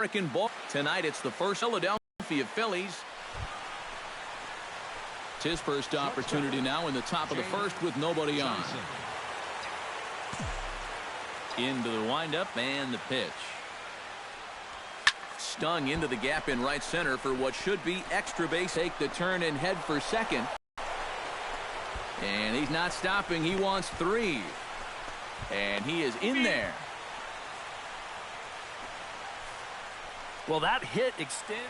American ball. Tonight it's the first Philadelphia Phillies. It's his first opportunity now in the top of the first with nobody on. Into the windup and the pitch. Stung into the gap in right center for what should be extra base. Take the turn and head for second. And he's not stopping. He wants 3. And he is in there. Well, that hit extends.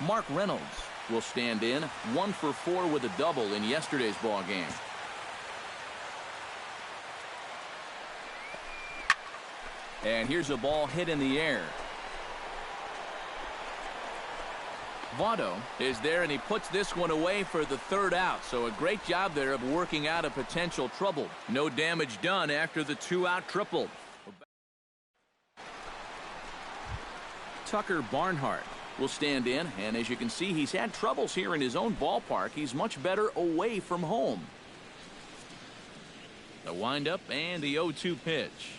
Mark Reynolds will stand in, 1 for 4 with a double in yesterday's ball game. And here's a ball hit in the air. Votto is there, and he puts this one away for the 3rd out. So a great job there of working out a potential trouble. No damage done after the 2-out triple. Tucker Barnhart will stand in, and as you can see, he's had troubles here in his own ballpark. He's much better away from home. The windup and the 0-2 pitch.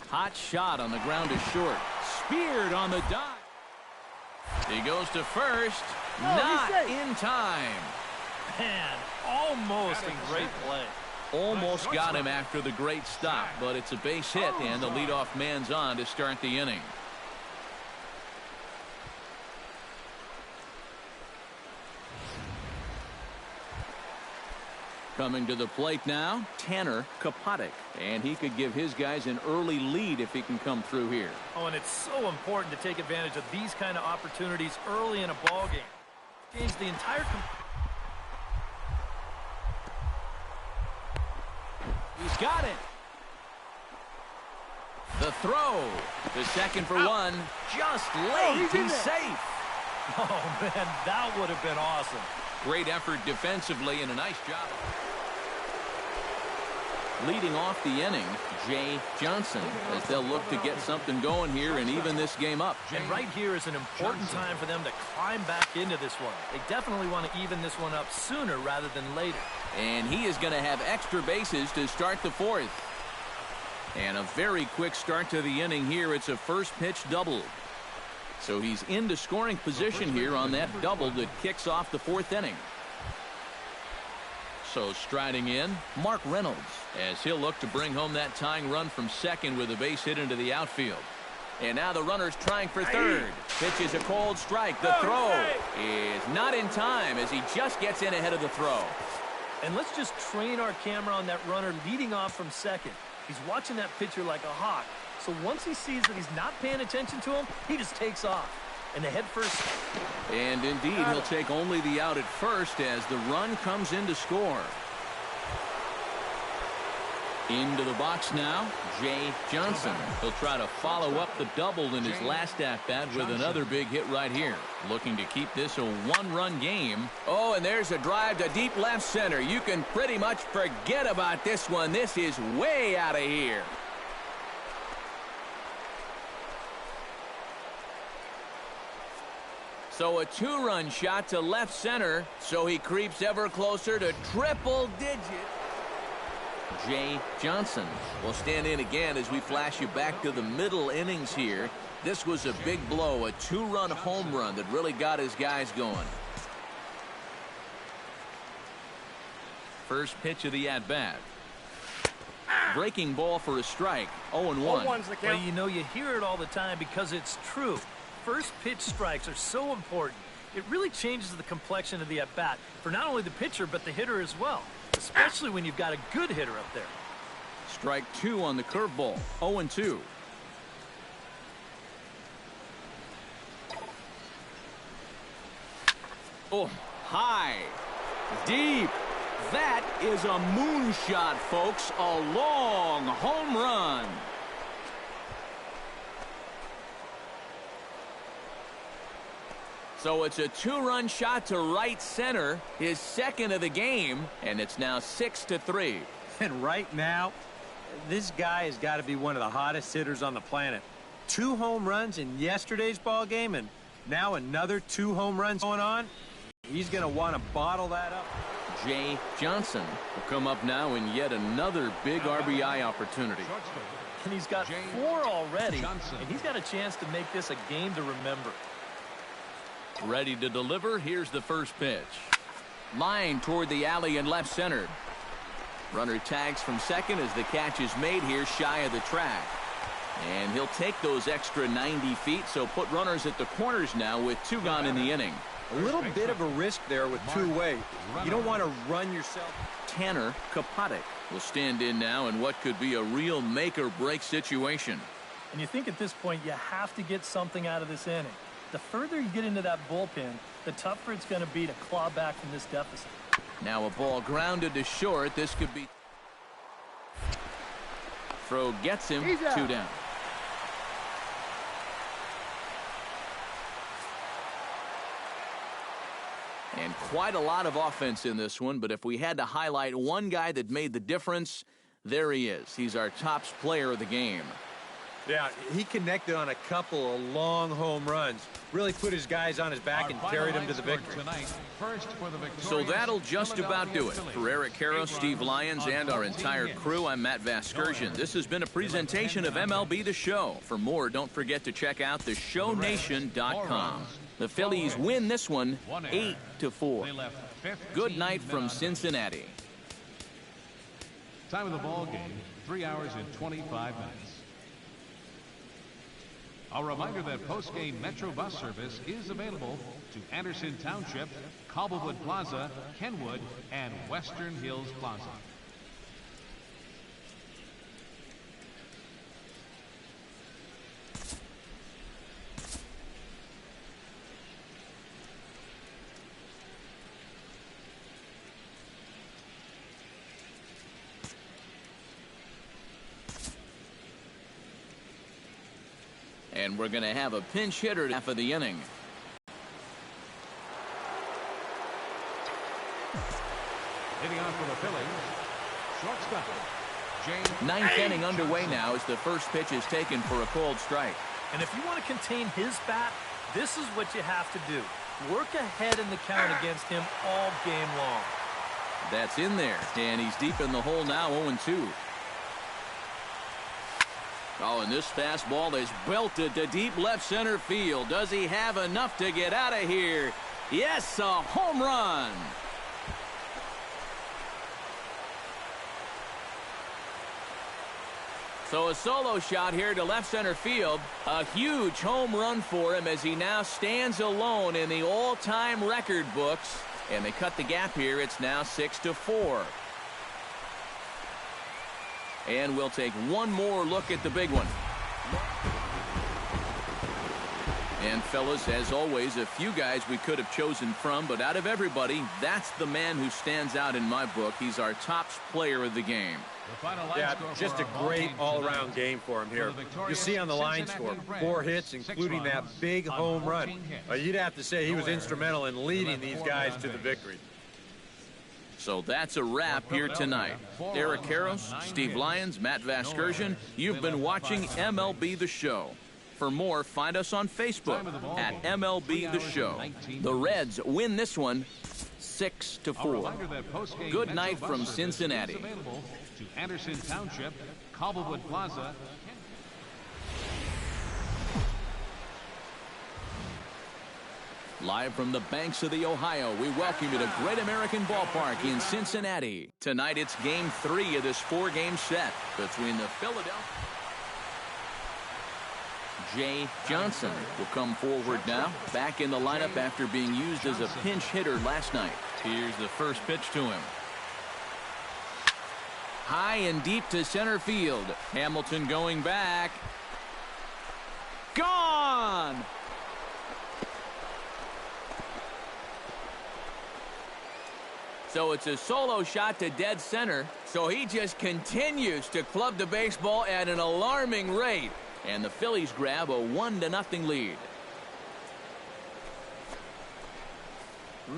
Hot shot on the ground is short. Speared on the dive. He goes to first. Not in time. Man, almost a great play. Almost got him after the great stop, but it's a base hit, and the leadoff man's on to start the inning. Coming to the plate now, Tanner Kapotic, and he could give his guys an early lead if he can come through here. Oh, and it's so important to take advantage of these kind of opportunities early in a ball game. Change the entire. He's got it. The throw. The second for one. Just late. He's safe. Oh, man, that would have been awesome. Great effort defensively and a nice job. Leading off the inning, Jay Johnson, as they'll look to get something going here and even this game up. And right here is an important time for them to climb back into this one. They definitely want to even this one up sooner rather than later. And he is going to have extra bases to start the 4th. And a very quick start to the inning here. It's a first pitch double. So he's into scoring position here on that double that kicks off the 4th inning. So striding in, Mark Reynolds, as he'll look to bring home that tying run from second with a base hit into the outfield. And now the runner's trying for third. Pitch is a cold strike. The throw is not in time as he just gets in ahead of the throw. And let's just train our camera on that runner leading off from second. He's watching that pitcher like a hawk. So once he sees that he's not paying attention to him, he just takes off. And the head first. And indeed, he'll take only the out at first as the run comes in to score. Into the box now, Jay Johnson. He'll try to follow up the double in his last at-bat with another big hit right here. Looking to keep this a 1-run game. Oh, and there's a drive to deep left center. You can pretty much forget about this one. This is way out of here. So a 2-run shot to left center. So he creeps ever closer to triple digit. Jay Johnson will stand in again as we flash you back to the middle innings here. This was a big blow, a 2-run home run that really got his guys going. First pitch of the at-bat. Breaking ball for a strike. 0-1. Well, you know, you hear it all the time because it's true. First pitch strikes are so important. It really changes the complexion of the at-bat for not only the pitcher but the hitter as well, especially when you've got a good hitter up there. Strike 2 on the curveball. 0-2. Oh, high, deep. That is a moonshot, folks. A long home run. So it's a 2-run shot to right center, his second of the game, and it's now 6-3. And right now, this guy has got to be one of the hottest hitters on the planet. 2 home runs in yesterday's ball game, and now another 2 home runs going on. He's going to want to bottle that up. Jay Johnson will come up now in yet another big RBI opportunity. And he's got 4 already, and he's got a chance to make this a game to remember. Ready to deliver. Here's the first pitch. Line toward the alley and left center. Runner tags from second as the catch is made here shy of the track. And he'll take those extra 90 feet, so put runners at the corners now with 2 gone in the inning. A little bit of a risk there with 2 away. You don't want to run yourself. Tanner Kapatic will stand in now in what could be a real make-or-break situation. And you think at this point you have to get something out of this inning. The further you get into that bullpen, the tougher it's going to be to claw back from this deficit. Now a ball grounded to short. This could be... Throw gets him. 2 down. And quite a lot of offense in this one, but if we had to highlight one guy that made the difference, there he is. He's our top player of the game. Yeah, he connected on a couple of long home runs. Really put his guys on his back and carried them to the victory. So that'll just about do it. For Eric Karros, Steve Lyons, and our entire crew, I'm Matt Vasgersian. This has been a presentation of MLB The Show. For more, don't forget to check out theshownation.com. The Phillies win this one 8-4. Good night from Cincinnati. Time of the ball game, 3 hours and 25 minutes. A reminder that post-game Metro bus service is available to Anderson Township, Cobblewood Plaza, Kenwood, and Western Hills Plaza. And we're going to have a pinch hitter half of the inning. Hitting on for the Phillies, shortstop, James. Ninth inning underway now as the first pitch is taken for a called strike. And if you want to contain his bat, this is what you have to do. Work ahead in the count against him all game long. That's in there, and he's deep in the hole now, 0-2. Oh, and this fastball is belted to deep left center field. Does he have enough to get out of here? Yes, a home run. So a solo shot here to left center field. A huge home run for him as he now stands alone in the all-time record books. And they cut the gap here. It's now 6-4. And we'll take one more look at the big one. And fellas, as always, a few guys we could have chosen from, but out of everybody, that's the man who stands out in my book. He's our top player of the game. Yeah, just a great all-around game for him here. You see on the line score, 4 hits, including that big home run. You'd have to say he was instrumental in leading these guys to the victory. So that's a wrap here tonight. Eric Karros, Steve Lyons, Matt Vasgersian, you've been watching MLB The Show. For more, find us on Facebook at MLB The Show. The Reds win this one 6-4. Good night from Cincinnati. To Anderson Township, Cobblewood Plaza. Live from the banks of the Ohio, we welcome you to Great American Ballpark in Cincinnati. Tonight it's Game 3 of this 4-game set between the Philadelphia... Jay Johnson will come forward now, back in the lineup after being used as a pinch hitter last night. Here's the first pitch to him. High and deep to center field. Hamilton going back. Gone! So it's a solo shot to dead center. So he just continues to club the baseball at an alarming rate. And the Phillies grab a 1-0 lead.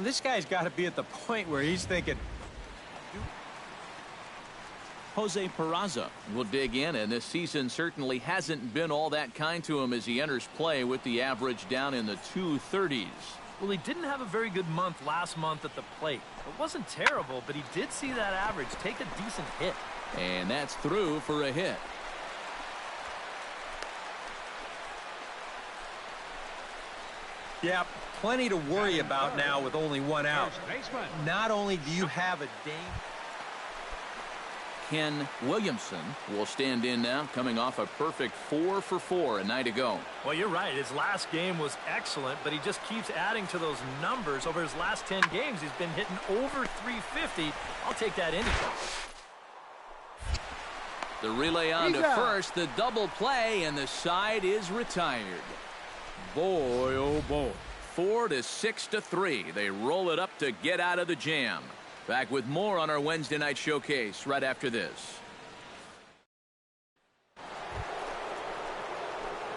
This guy's got to be at the point where he's thinking. Jose Peraza will dig in, and this season certainly hasn't been all that kind to him as he enters play with the average down in the 230s. Well, he didn't have a very good month last month at the plate. It wasn't terrible, but he did see that average take a decent hit. And that's through for a hit. Yeah, plenty to worry about now with only one out. First baseman. Not only do you have a dame. Ken Williamson will stand in now, coming off a perfect 4 for 4 a night ago. Well, you're right. His last game was excellent, but he just keeps adding to those numbers. Over his last 10 games, he's been hitting over 350. I'll take that anytime. The relay on to first, the double play, and the side is retired. Boy, oh boy. 4 to 6 to 3. They roll it up to get out of the jam. Back with more on our Wednesday night showcase right after this.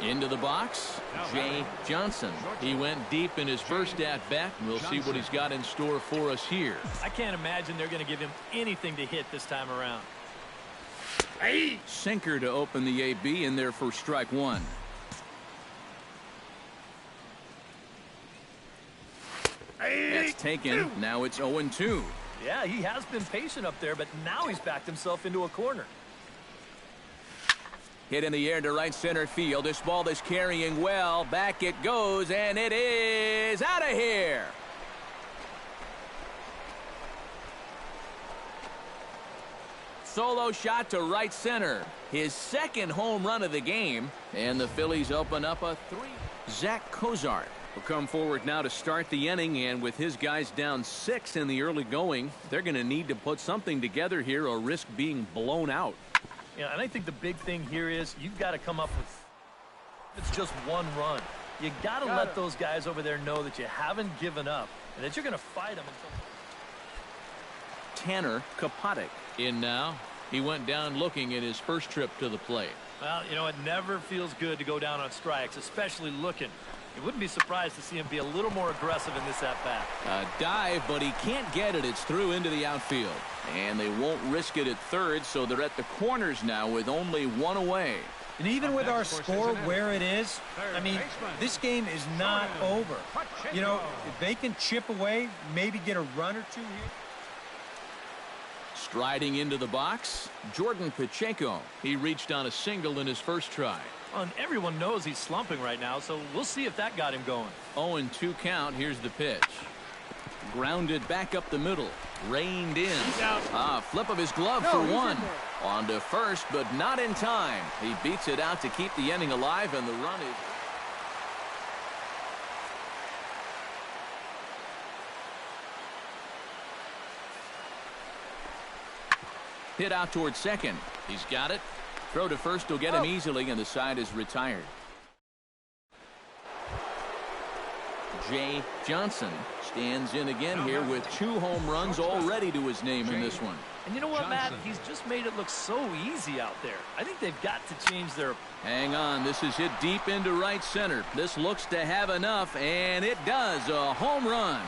Into the box, Jay Johnson. He went deep in his first at-bat. We'll see what he's got in store for us here. I can't imagine they're going to give him anything to hit this time around. Sinker to open the AB in there for strike one. It's taken. Now it's 0-2. Yeah, he has been patient up there, but now he's backed himself into a corner. Hit in the air to right center field. This ball is carrying well. Back it goes, and it is out of here. Solo shot to right center. His second home run of the game, and the Phillies open up a 3. Zach Cozart will come forward now to start the inning, and with his guys down 6 in the early going, they're going to need to put something together here or risk being blown out. Yeah, and I think the big thing here is you've got to come up with it's just one run. You got to let those guys over there know that you haven't given up and that you're going to fight them until. Tanner Kapotic in now. He went down looking at his first trip to the plate. Well, you know, it never feels good to go down on strikes, especially looking. You wouldn't be surprised to see him be a little more aggressive in this at-bat. A dive, but he can't get it. It's through into the outfield. And they won't risk it at third, so they're at the corners now with only one away. And even with our score where it is, I mean, this game is not over. You know, if they can chip away, maybe get a run or two here. Striding into the box, Jordan Pacheco. He reached on a single in his first try. Well, and everyone knows he's slumping right now, so we'll see if that got him going. 0-2 count. Here's the pitch. Grounded back up the middle. Reined in. Flip of his glove for one. On to first, but not in time. He beats it out to keep the inning alive, and the run is... hit out towards second. He's got it. Throw to first will get him easily, and the side is retired. Jay Johnson stands in again here with 2 home runs already to his name in this one. And you know what, Matt? He's just made it look so easy out there. I think they've got to change their... Hang on. This is hit deep into right center. This looks to have enough, and it does. A home run.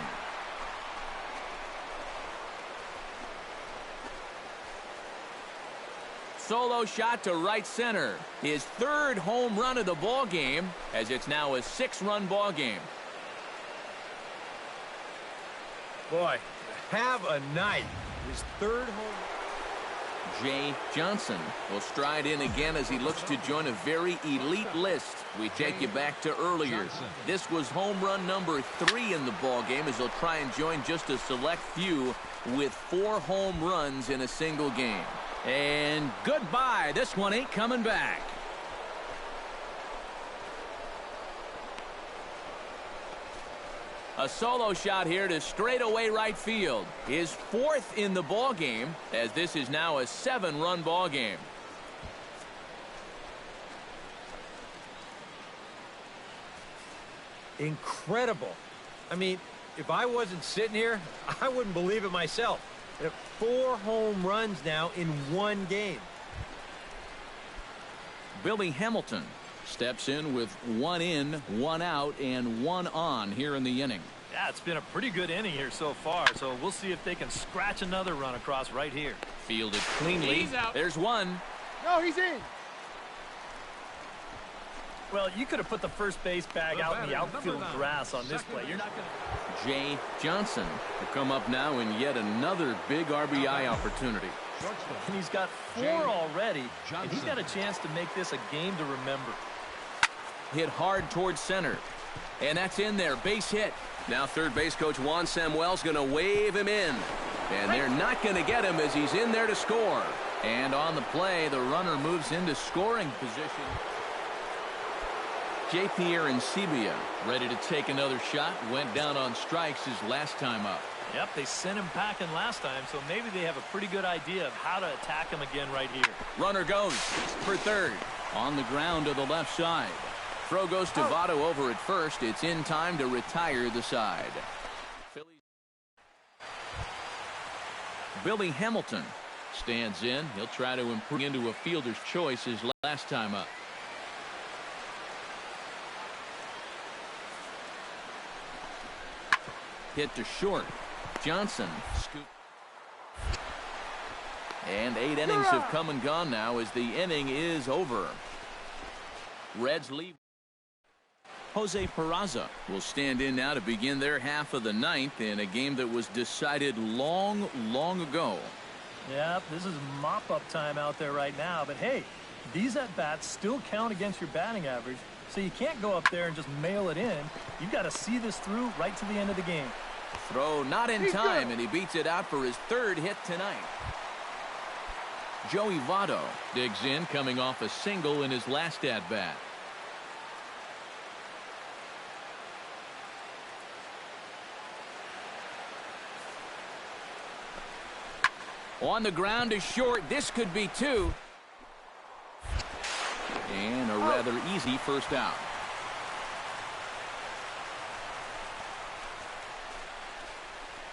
Solo shot to right center. His 3rd home run of the ball game, as it's now a 6-run ball game. Boy, have a night. His 3rd home. Jay Johnson will stride in again as he looks to join a very elite list. We take you back to earlier. This was home run number 3 in the ball game, as he'll try and join just a select few with 4 home runs in a single game. And goodbye. This one ain't coming back. A solo shot here to straightaway right field. His 4th in the ball game, as this is now a 7-run ball game. Incredible. I mean, if I wasn't sitting here, I wouldn't believe it myself. 4 home runs now in 1 game. Billy Hamilton steps in with 1 in, 1 out, and 1 on here in the inning. Yeah, it's been a pretty good inning here so far, so we'll see if they can scratch another run across right here. Fielded cleanly. There's one. No, he's in. Well, you could have put the first base bag out in the outfield grass on this play. You're not going to... Jay Johnson will come up now in yet another big RBI opportunity. And he's got 4 already, and he's got a chance to make this a game to remember. Hit hard towards center. And that's in there. Base hit. Now third base coach Juan Samuel's going to wave him in. And they're not going to get him as he's in there to score. And on the play, the runner moves into scoring position. Rtts Mvp ready to take another shot. Went down on strikes his last time up. Yep, they sent him packing last time, so maybe they have a pretty good idea of how to attack him again right here. Runner goes for third. On the ground to the left side. Throw goes to Votto over at first. It's in time to retire the side. Billy Hamilton stands in. He'll try to improve into a fielder's choice his last time up. Hit to short. Johnson scoop. And 8 innings have come and gone now as the inning is over. Reds leave. Jose Peraza will stand in now to begin their half of the ninth in a game that was decided long ago. Yep, this is mop-up time out there right now. But, hey, these at-bats still count against your batting average, so you can't go up there and just mail it in. You've got to see this through right to the end of the game. Throw not in time, and he beats it out for his third hit tonight. Joey Votto digs in, coming off a single in his last at-bat. On the ground to short. This could be two. And a rather easy first out.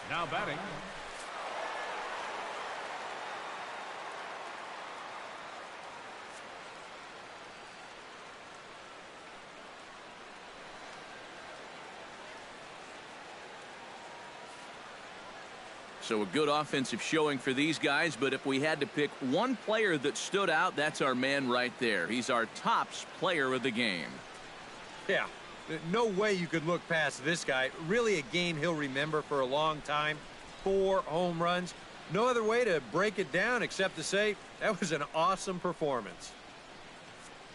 Now batting. So a good offensive showing for these guys, but if we had to pick one player that stood out, that's our man right there. He's our tops player of the game. Yeah, no way you could look past this guy. Really a game he'll remember for a long time. 4 home runs. No other way to break it down except to say that was an awesome performance.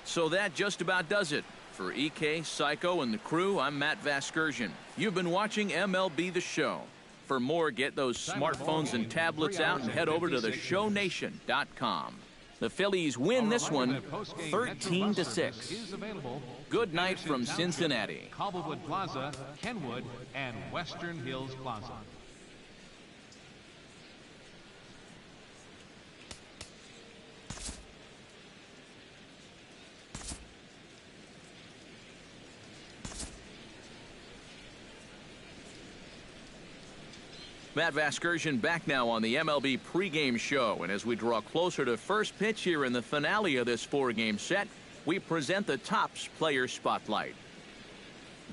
So that just about does it. For EK, Psycho, and the crew, I'm Matt Vasgersian. You've been watching MLB The Show. For more, get those smartphones and tablets out and head over to theshownation.com. The Phillies win this one 13-6. Good night from Cincinnati. Cobblewood Plaza, Kenwood, and Western Hills Plaza. Matt Vasgersian back now on the MLB pregame show. And as we draw closer to first pitch here in the finale of this 4-game set, we present the Tops Player Spotlight.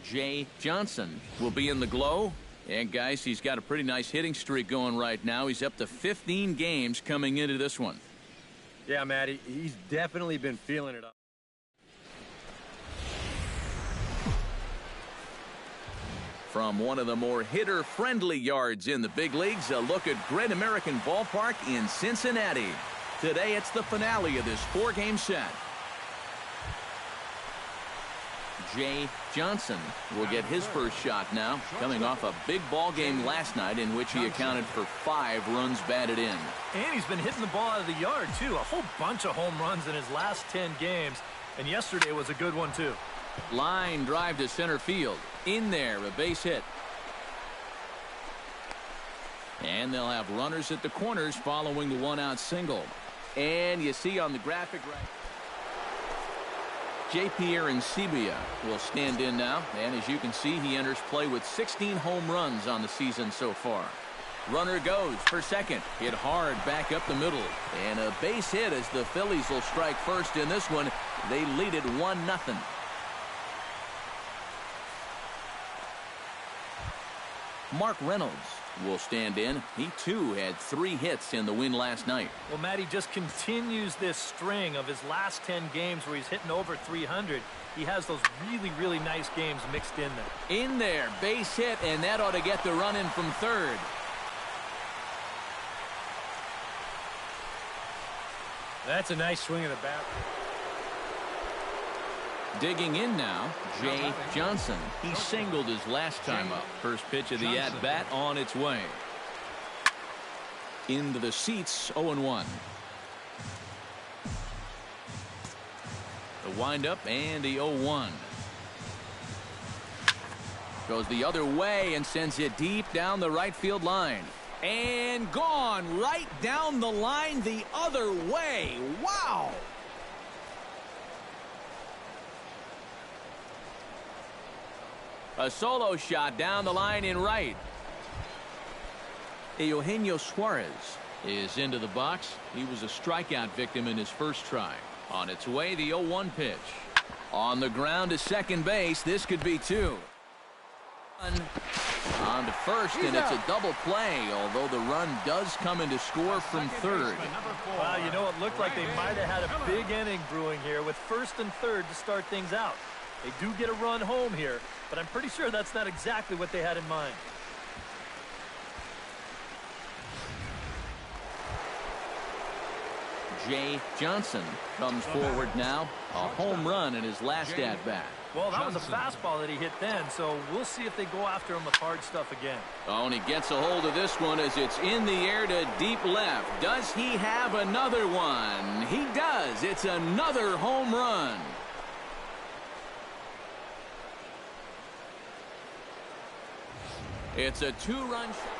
Jay Johnson will be in the glow. And, guys, he's got a pretty nice hitting streak going right now. He's up to 15 games coming into this one. Yeah, Matty, he's definitely been feeling it up. From one of the more hitter-friendly yards in the big leagues, a look at Great American Ballpark in Cincinnati. Today, it's the finale of this 4-game set. Jay Johnson will get his first shot now, coming off a big ball game last night in which he accounted for 5 runs batted in. And he's been hitting the ball out of the yard, too. A whole bunch of home runs in his last 10 games. And yesterday was a good one, too. Line drive to center field. In there, a base hit. And they'll have runners at the corners following the 1-out single. And you see on the graphic right, Rtts Mvp will stand in now. And as you can see, he enters play with 16 home runs on the season so far. Runner goes for second. Hit hard back up the middle. And a base hit as the Phillies will strike first in this one. They lead it 1-0. Mark Reynolds will stand in. He, too, had 3 hits in the win last night. Well, Matty just continues this string of his last 10 games where he's hitting over 300. He has those really nice games mixed in there. In there, base hit, and that ought to get the run in from third. That's a nice swing of the bat. Digging in now, Jay Johnson. He singled his last time up. First pitch of the at-bat on its way. Into the seats, 0-1. The windup and the 0-1. Goes the other way and sends it deep down the right field line. And gone right down the line the other way. Wow! A solo shot down the line in right. Eugenio Suarez is into the box. He was a strikeout victim in his first try. On its way, the 0-1 pitch. On the ground to second base. This could be two. On to first, and it's a double play, although the run does come in to score from third. Wow, you know, it looked like they might have had a big inning brewing here with first and third to start things out. They do get a run home here, but I'm pretty sure that's not exactly what they had in mind. Jay Johnson comes forward now. A home run in his last at-bat. Well, that was a fastball that he hit then, so we'll see if they go after him with hard stuff again. Oh, and he gets a hold of this one as it's in the air to deep left. Does he have another one? He does. It's another home run. It's a two-run shot.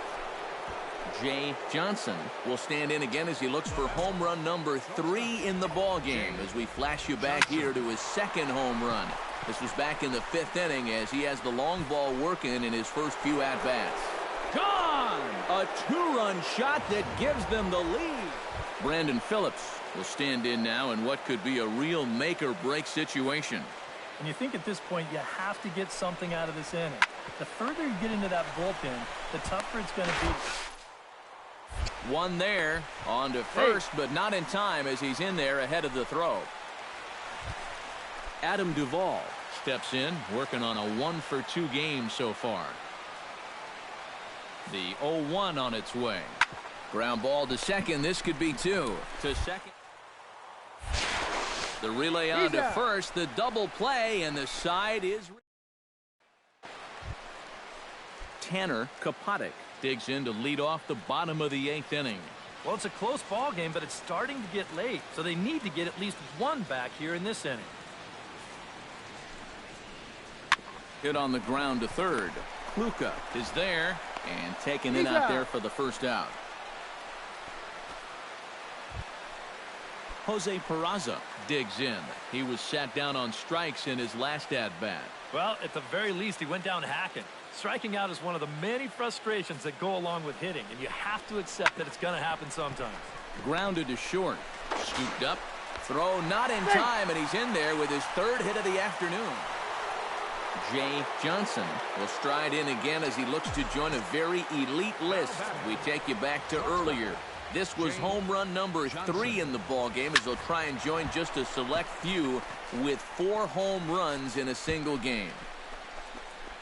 Jay Johnson will stand in again as he looks for home run number 3 in the ball game as we flash you back here to his second home run. This was back in the 5th inning as he has the long ball working in his first few at-bats. Gone! A two-run shot that gives them the lead. Brandon Phillips will stand in now in what could be a real make-or-break situation. And you think at this point you have to get something out of this inning. The further you get into that bullpen, the tougher it's going to be. One there, on to first, but not in time as he's in there ahead of the throw. Adam Duvall steps in, working on a 1-for-2 game so far. The 0-1 on its way. Ground ball to second. This could be 2. To second. The relay on to first. The double play, and the side is. Tanner Kapotic digs in to lead off the bottom of the 8th inning. Well, it's a close ball game, but it's starting to get late, so they need to get at least one back here in this inning. Hit on the ground to third. Kluka is there and taken in out there for the first out. Jose Peraza digs in. He was sat down on strikes in his last at-bat. Well, at the very least, he went down hacking. Striking out is one of the many frustrations that go along with hitting, and you have to accept that it's going to happen sometimes. Grounded to short. Scooped up. Throw not in time, and he's in there with his 3rd hit of the afternoon. Jay Johnson will stride in again as he looks to join a very elite list. We take you back to earlier. This was home run number 3 in the ball game as they'll try and join just a select few with 4 home runs in a single game.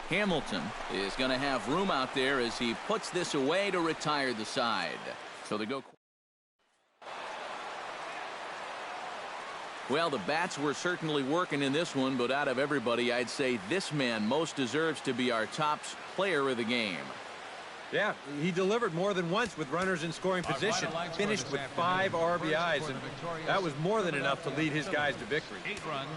Hamilton is going to have room out there as he puts this away to retire the side. So they go. Well, the bats were certainly working in this one, but out of everybody, I'd say this man most deserves to be our top player of the game. Yeah, he delivered more than once with runners in scoring position. Finished with 5 RBIs, and that was more than enough to lead his guys to victory. 8 runs.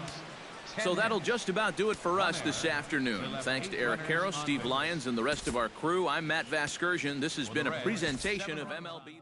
So that'll just about do it for us this afternoon. Thanks to Eric Karros, Steve Lyons, and the rest of our crew. I'm Matt Vasgersian. This has been a presentation of MLB.